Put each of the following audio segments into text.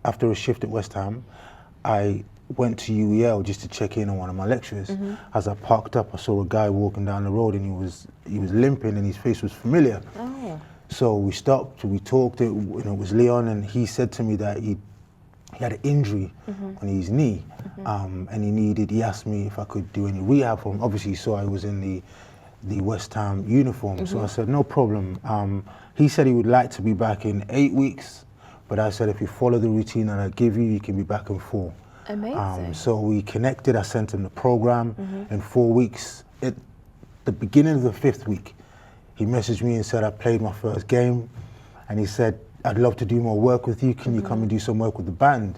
after a shift at West Ham, I went to UEL just to check in on one of my lecturers. As I parked up, I saw a guy walking down the road, and he was limping, and his face was familiar. Oh. So we stopped, we talked. It was Leon, and he said to me that he had an injury on his knee, and he asked me if I could do any rehab for him. Obviously, he saw I was in the West Ham uniform, so I said no problem. He said he would like to be back in 8 weeks, but I said if you follow the routine that I give you, you can be back in 4. Amazing. So we connected. I sent him the program. In 4 weeks, at the beginning of the 5th week, he messaged me and said I played my first game, and he said, I'd love to do more work with you. Can you come and do some work with the band?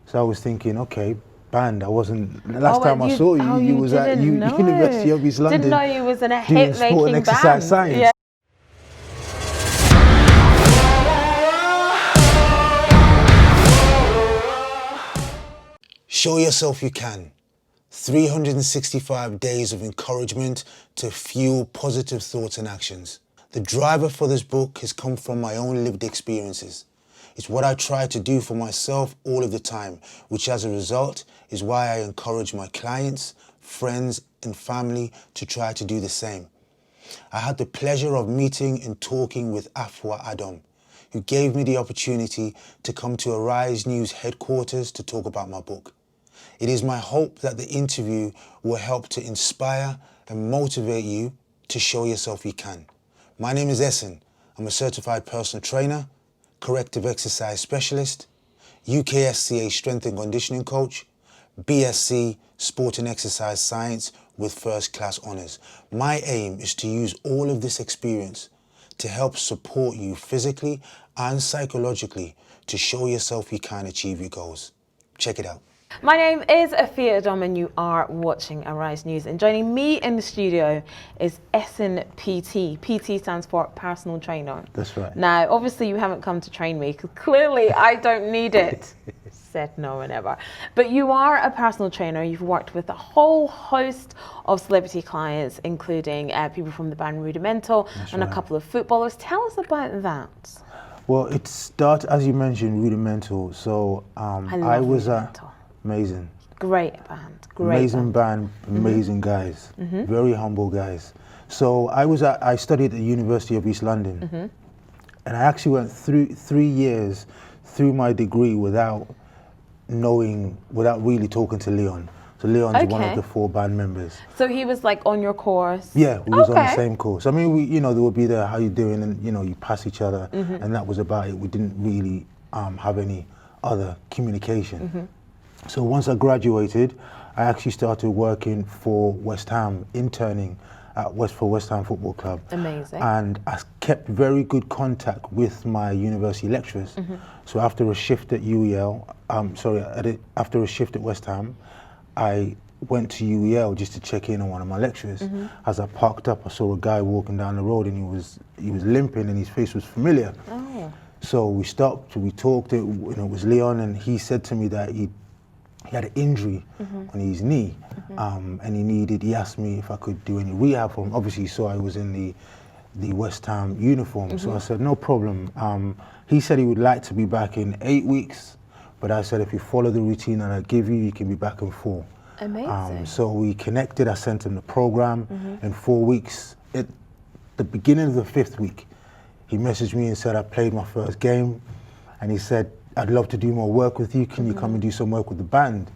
So I was thinking, okay, band. I wasn't, the last time I saw you, you was at University of East London. Didn't know you was in a doing hit-making sport and exercise science. Yeah. Show yourself you can. 365 days of encouragement to fuel positive thoughts and actions. The driver for this book has come from my own lived experiences. It's what I try to do for myself all of the time, which as a result is why I encourage my clients, friends and family to try to do the same. I had the pleasure of meeting and talking with Afua Adom, who gave me the opportunity to come to Arise News headquarters to talk about my book. It is my hope that the interview will help to inspire and motivate you to show yourself you can. My name is Essen. I'm a certified personal trainer, corrective exercise specialist, UKSCA strength and conditioning coach, BSc sport and exercise science with first class honours. My aim is to use all of this experience to help support you physically and psychologically to show yourself you can achieve your goals. Check it out. My name is Afua Adom and you are watching Arise News, and joining me in the studio is Essen PT. PT stands for personal trainer. That's right. Now, obviously you haven't come to train me because clearly I don't need it. Said no one ever. But you are a personal trainer. You've worked with a whole host of celebrity clients, including people from the band Rudimental. That's and right. A couple of footballers. Tell us about that. Well, it started, as you mentioned, Rudimental. So I was Rudimental. Amazing. Great band. Great amazing band, amazing guys, very humble guys. So I studied at the University of East London, and I actually went through 3 years through my degree without really talking to Leon. So Leon's one of the 4 band members. So he was like on your course? Yeah, we was on the same course. I mean, they would be there, how you doing, and you pass each other, and that was about it. We didn't really have any other communication. So once I graduated, I actually started working for West Ham, interning at West Ham Football Club. Amazing. And I kept very good contact with my university lecturers. So after a shift at after a shift at West Ham, I went to UEL just to check in on one of my lecturers. As I parked up, I saw a guy walking down the road, and he was limping, and his face was familiar. Oh. So we stopped, we talked. It was Leon, and he said to me that he had an injury on his knee, and he asked me if I could do any rehab for him. Obviously, he saw I was in the West Ham uniform, so I said no problem. He said he would like to be back in 8 weeks, but I said if you follow the routine that I give you, you can be back in 4. Amazing. So we connected. I sent him the program. In 4 weeks, at the beginning of the 5th week, he messaged me and said I played my first game, and he said, I'd love to do more work with you. Can you come and do some work with the band?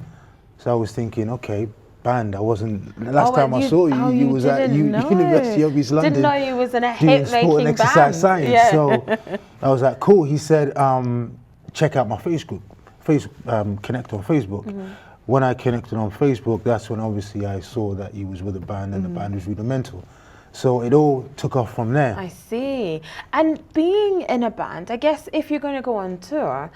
So I was thinking, okay, band. I wasn't, the last time I saw you, you was at University of East London. Didn't know you was in a doing hit-making sport and exercise science. Yeah. So I was like, cool. He said, check out my connect on Facebook. When I connected on Facebook, that's when obviously I saw that he was with a band, and the band was Rudimental. So it all took off from there. I see. And being in a band, I guess if you're going to go on tour,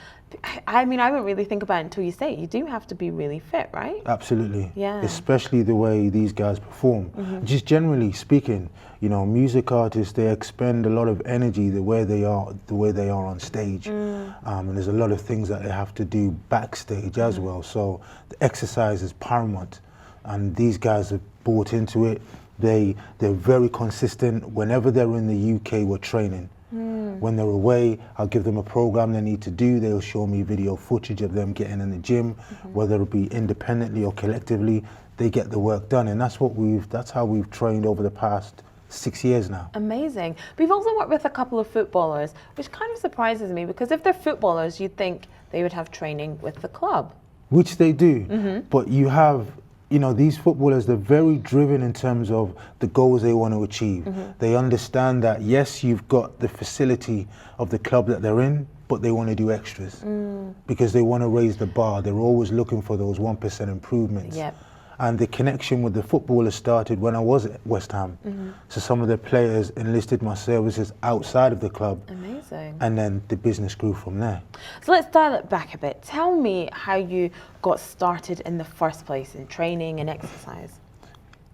I mean, I wouldn't really think about it until you say it. You do have to be really fit, right? Absolutely. Yeah. Especially the way these guys perform. Just generally speaking, music artists, they expend a lot of energy the way they are on stage. And there's a lot of things that they have to do backstage as well. So the exercise is paramount, and these guys have bought into it. They're very consistent. Whenever they're in the UK, we're training. When they're away, I'll give them a program they need to do. They'll show me video footage of them getting in the gym, whether it be independently or collectively. They get the work done, and that's how we've trained over the past 6 years now. Amazing. But you've also worked with a couple of footballers, which kind of surprises me, because if they're footballers, you'd think they would have training with the club. Which they do, but you have, these footballers, they're very driven in terms of the goals they want to achieve. They understand that, yes, you've got the facility of the club that they're in, but they want to do extras because they want to raise the bar. They're always looking for those 1% improvements. Yep. And the connection with the footballers started when I was at West Ham. So some of the players enlisted my services outside of the club. Amazing. And then the business grew from there. So let's dial it back a bit. Tell me how you got started in the first place in training and exercise.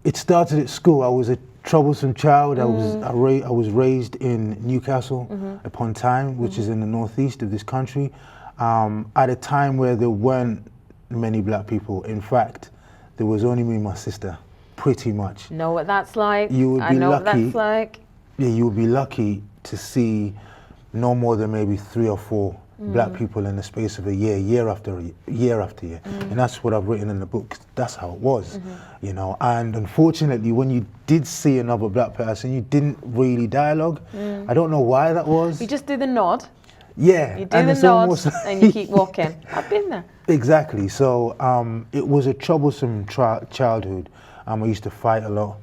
It started at school. I was a troublesome child. I was raised in Newcastle upon Tyne, which is in the northeast of this country, at a time where there weren't many black people. In fact, there was only me and my sister, pretty much. Know what that's like? You would be I know lucky, what that's like. Yeah, you would be lucky to see no more than maybe 3 or 4 black people in the space of a year, year after year. And that's what I've written in the book. That's how it was, And unfortunately, when you did see another black person, you didn't really dialogue. I don't know why that was. You just do the nod. Yeah. You do the nod and you keep walking. I've been there. Exactly. So it was a troublesome childhood. I used to fight a lot.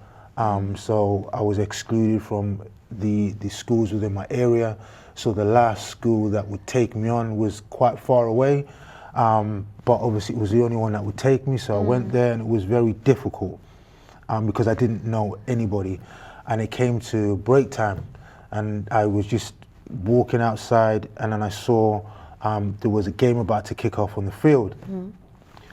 So I was excluded from the schools within my area. So the last school that would take me on was quite far away. But obviously it was the only one that would take me. So I went there, and it was very difficult because I didn't know anybody. And it came to break time, and I was just walking outside, and then I saw there was a game about to kick off on the field.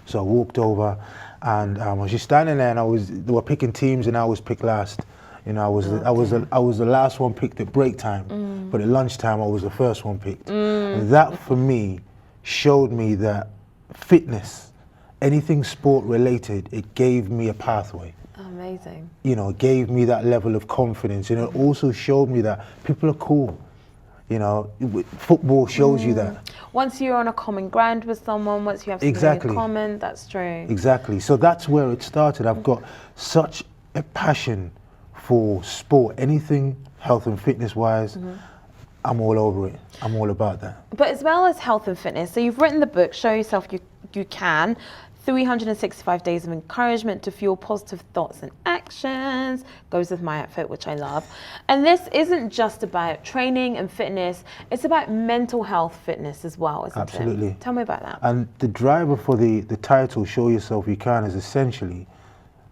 So I walked over, and I was just standing there, and they were picking teams, and I was picked last. I was the last one picked at break time, but at lunchtime I was the first one picked. And that for me showed me that fitness, anything sport related, it gave me a pathway. Amazing. It gave me that level of confidence, and it also showed me that people are cool. Football shows you that. Once you're on a common ground with someone, once you have something in common, that's true. Exactly. So that's where it started. I've got such a passion for sport, anything health and fitness wise. I'm all over it. I'm all about that. But as well as health and fitness, so you've written the book, Show Yourself You Can, 365 Days of Encouragement to Fuel Positive Thoughts and Actions, goes with my outfit, which I love. And this isn't just about training and fitness, it's about mental health fitness as well, isn't it? Absolutely. Tell me about that. And the driver for the title, Show Yourself You Can, is essentially,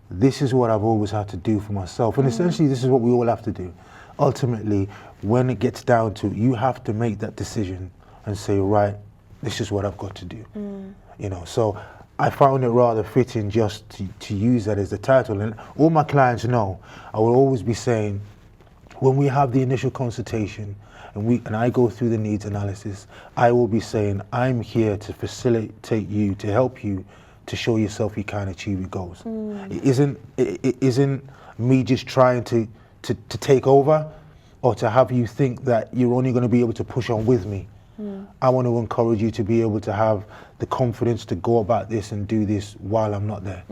this is what I've always had to do for myself. And essentially, this is what we all have to do. Ultimately, when it gets down to it, you have to make that decision and say, right, this is what I've got to do. So I found it rather fitting just to use that as the title. And all my clients know, I will always be saying, when we have the initial consultation and I go through the needs analysis, I will be saying, I'm here to facilitate you, to help you, to show yourself you can achieve your goals. It isn't me just trying to take over or to have you think that you're only going to be able to push on with me. I want to encourage you to be able to have the confidence to go about this and do this while I'm not there.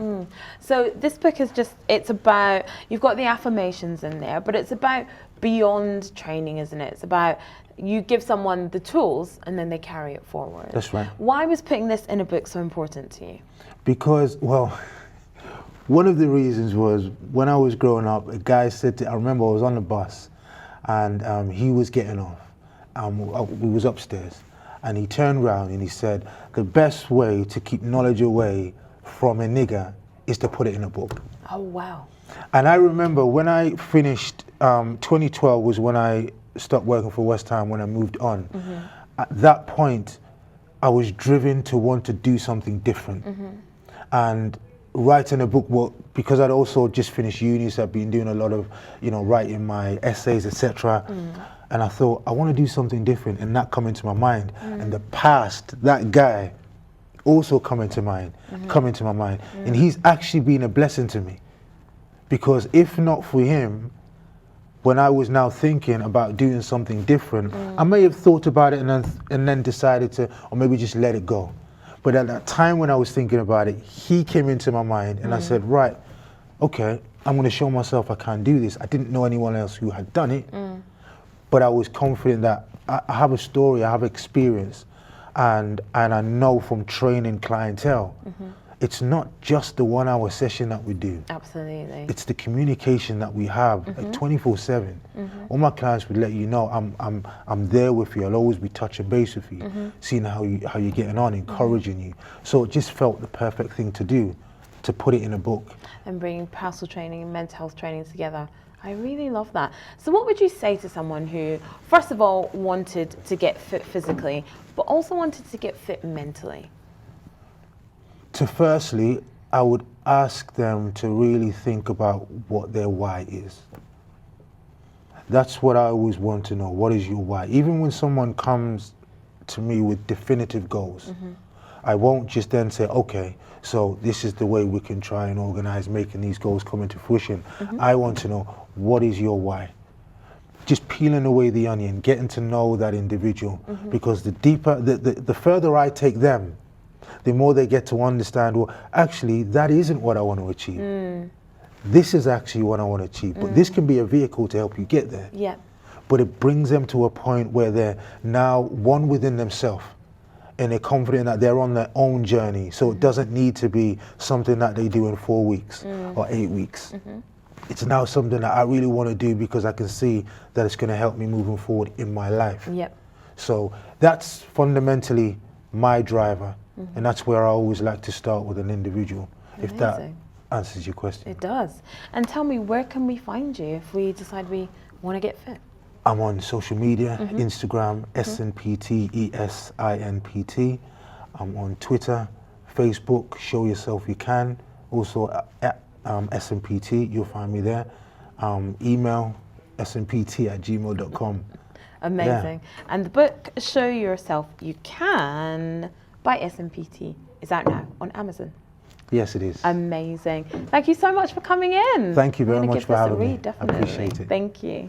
So this book is it's about, you've got the affirmations in there, but it's about beyond training, isn't it? It's about you give someone the tools and then they carry it forward. That's right. Why was putting this in a book so important to you? Because, well, one of the reasons was when I was growing up, a guy said I remember I was on the bus and he was getting off. We was upstairs, and he turned around and he said, the best way to keep knowledge away from a nigger is to put it in a book. Oh, wow. And I remember when I finished, 2012 was when I stopped working for West Ham, when I moved on. At that point, I was driven to want to do something different. And writing a book, well, because I'd also just finished uni, so I'd been doing a lot of, writing my essays, etc. And I thought, I want to do something different, and that come into my mind. And the past, that guy, also come into my mind. And he's actually been a blessing to me. Because if not for him, when I was now thinking about doing something different, I may have thought about it and then decided to, or maybe just let it go. But at that time when I was thinking about it, he came into my mind and I said, right, okay, I'm going to show myself I can do this. I didn't know anyone else who had done it, but I was confident that I have a story, I have experience, and I know from training clientele, it's not just the 1 hour session that we do. Absolutely. It's the communication that we have 24/7. All my clients would let you know I'm there with you. I'll always be touching base with you, seeing how you're getting on, encouraging you. So it just felt the perfect thing to do, to put it in a book. And bringing personal training and mental health training together. I really love that. So what would you say to someone who, first of all, wanted to get fit physically, but also wanted to get fit mentally? To firstly, I would ask them to really think about what their why is. That's what I always want to know. What is your why? Even when someone comes to me with definitive goals, I won't just then say, okay, so this is the way we can try and organize making these goals come into fruition. I want to know, what is your why? Just peeling away the onion, getting to know that individual, because the deeper, the further I take them, the more they get to understand, well, actually, that isn't what I want to achieve. This is actually what I want to achieve. But this can be a vehicle to help you get there. Yeah. But it brings them to a point where they're now one within themselves, and they're confident that they're on their own journey. So it doesn't need to be something that they do in 4 weeks or 8 weeks. It's now something that I really want to do because I can see that it's going to help me moving forward in my life. Yep. So that's fundamentally my driver. And that's where I always like to start with an individual, if that answers your question. It does. And tell me, where can we find you if we decide we want to get fit? I'm on social media, Instagram, SNPT, ESINPT. I'm on Twitter, Facebook, Show Yourself You Can. Also at SNPT, you'll find me there. Email snpt@gmail.com. Amazing. Yeah. And the book, Show Yourself You Can, by SNPT, is out now on Amazon. Yes, it is. Amazing. Thank you so much for coming in. Thank you very much for having me. Definitely. I appreciate it. Thank you.